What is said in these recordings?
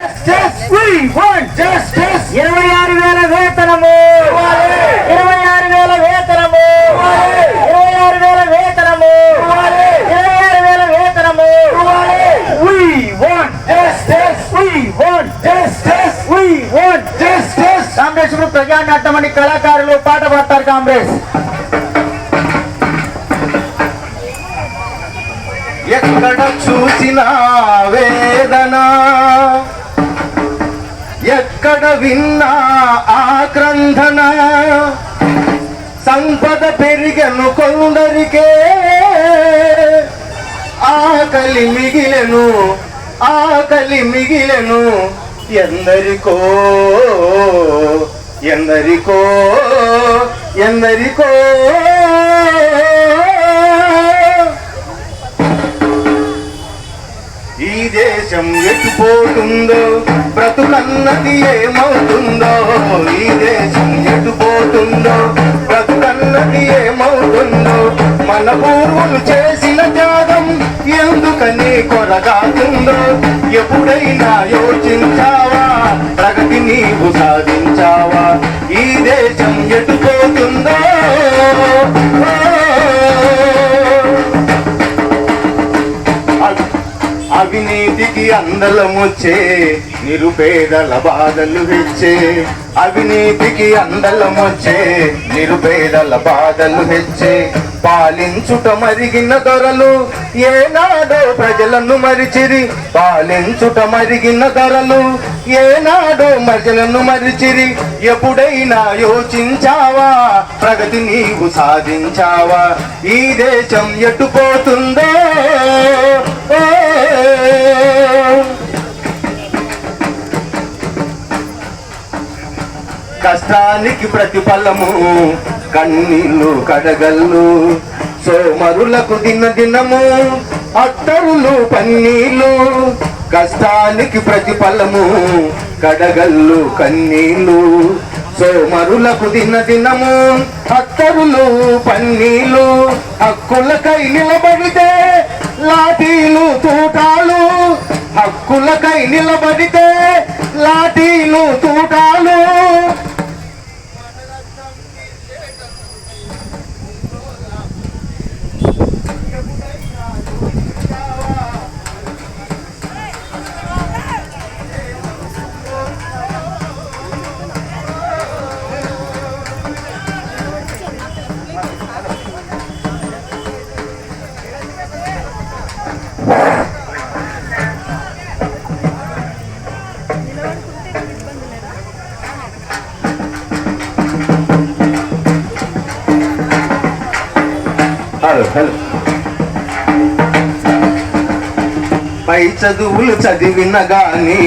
26,000 వేతనము, 26,000 వేతనము, 26,000 వేతనము, 26,000 వేతనము. We want justice. We want justice. We want justice. Congress ప్రజానాట్యమని కళాకారులు పాట పాడతారు. కాంగ్రెస్ ఎక్కడ చూసినా వేదన, ఎక్కడ విన్నా ఆక్రందన, సంపద పెరిగను కొందరికే, ఆకలి మిగిలెను, ఆకలి మిగిలెను ఎందరికో, ఎందరికో, ఎందరికో. ఈ దేశం ఎటుపోతుందో, బ్రతుకన్నది ఏమవుతుందో, ఈ దేశం ఎటుపోతుందో, బ్రతుకన్నది ఏమవుతుందో, మన పూర్వులు చేసిన త్యాగం ఎందుకని కొరగాతుందో, ఎప్పుడైనా యోచించావా, ప్రగతి నీవు సాధించావా, ఈ దేశం ఎటుపోతుందో. అవినీతికి అందలమొచ్చే, నిరుపేదల బాధలు హెచ్చే, అవినీతికి అందలమొచ్చే, నిరుపేదల బాధలు హెచ్చే, పాలించుట మరిగిన దొరలు ఏనాడో ప్రజలను మరిచిరి, పాలించుట మరిగిన దొరలు ఏనాడో ప్రజలను మరిచిరి, ఎప్పుడైనా యోచించావా, ప్రగతి నీవు సాధించావా, ఈ దేశం ఎటుపోతుందో. కష్టానికి ప్రతిఫలము కన్నీళ్ళు కడగల్లు, సోమరులకు దినము అత్తరులు పన్నీళ్ళు, కష్టానికి ప్రతిఫలము కడగల్లు కన్నీళ్ళు, సోమరులకు దినము అత్తరులు పన్నీళ్ళు, హక్కులకై నిలబడితే లాఠీలు తూటాలు, హక్కులకై నిలబడితే లాఠీలు తూటాలు, పై చదువులు చదివిన గాని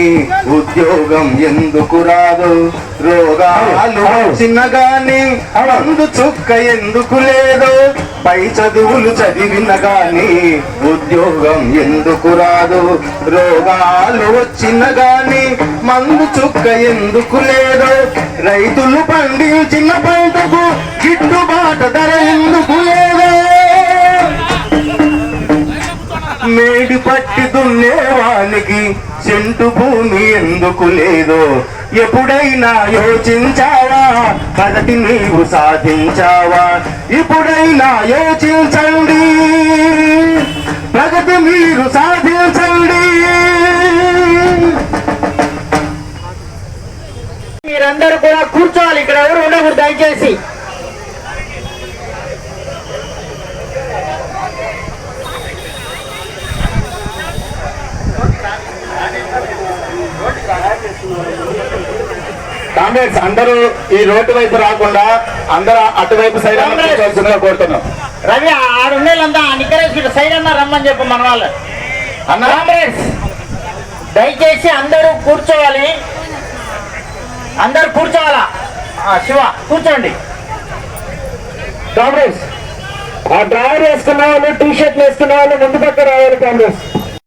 ఉద్యోగం ఎందుకు రాదు, రోగాలు వచ్చిన గాని మందు చుక్క ఎందుకు లేదు, పై చదువులు చదివిన గాని ఉద్యోగం ఎందుకు రాదు, రోగాలు వచ్చిన గాని మందు చుక్క ఎందుకు లేదు, రైతులు పండించిన పంటకు గిట్టుబాటు ధర ఎందుకు లేదు, మేడి పట్టి దున్నేవానికి చెంటు భూమి ఎందుకు లేదో, ఎప్పుడైనా యోచించావా, ప్రగతి నీవు సాధించావా, ఇప్పుడైనా యోచించండి, ప్రగతి మీరు సాధించండి. మీరందరూ కూడా కూర్చోవాలి, ఇక్కడ ఎవరు ఉండకూడదు దయచేసి. కాంగ్రెస్ అందరూ ఈ రోడ్డు వైపు రాకుండా అందరూ అటువైపు సైడ్ కోరుతున్నాం. రవి ఆడుండేలంతా నిక్కరేసి సైడ్ అన్నా రమ్మని చెప్పు మన వాళ్ళు. కాంగ్రెస్ దయచేసి అందరూ కూర్చోవాలి, అందరూ కూర్చోవాలా. శివ కూర్చోండి. కాంగ్రెస్ ఆ డ్రైవర్ వేసుకున్న వాళ్ళు, టీ షర్ట్లు వేసుకున్న వాళ్ళు ముందు పక్క రావాలి. కాంగ్రెస్